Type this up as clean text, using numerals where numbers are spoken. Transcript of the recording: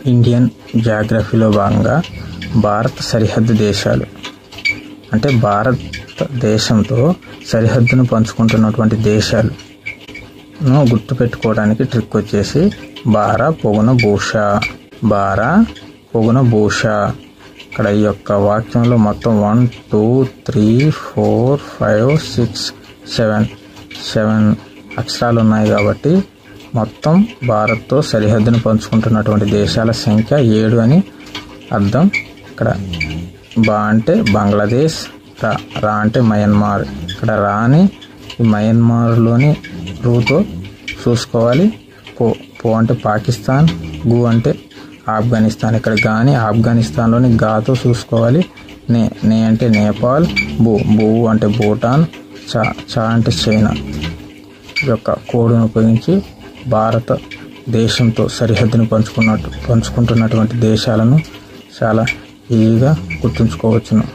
Indian జాగ్రఫీలో భాగంగా భారత సరిహద్దు దేశాలు అంటే భారతదేశంతో సరిహద్దును పంచుకుంటున్నటువంటి దేశాలను గుర్తుపెట్టుకోవడానికి ట్రిక్ వచ్చేసి బారా పొగున భూషా. బారా పొగున భూషా. ఇక్కడ ఈ యొక్క వాక్యంలో మొత్తం 1 2 3 4 5 6 7 అక్షరాలు ఉన్నాయి కాబట్టి మొత్తం భారత్తో సరిహద్దును పంచుకుంటున్నటువంటి దేశాల సంఖ్య 7 అని అర్థం. ఇక్కడ బా అంటే బంగ్లాదేశ్, రా అంటే మయన్మార్. ఇక్కడ రాని మయన్మార్లోని రూతో చూసుకోవాలి. పో అంటే పాకిస్తాన్, గు అంటే ఆఫ్ఘనిస్తాన్. ఇక్కడ గాని ఆఫ్ఘనిస్తాన్లోని గాతో చూసుకోవాలి. నే అంటే నేపాల్, బూ అంటే భూటాన్, చా అంటే చైనా. ఈ యొక్క కోడ్ను ఉపయోగించి భారతదేశంతో సరిహద్దును పంచుకుంటున్నటువంటి దేశాలను చాలా ఈజీగా గుర్తుంచుకోవచ్చును.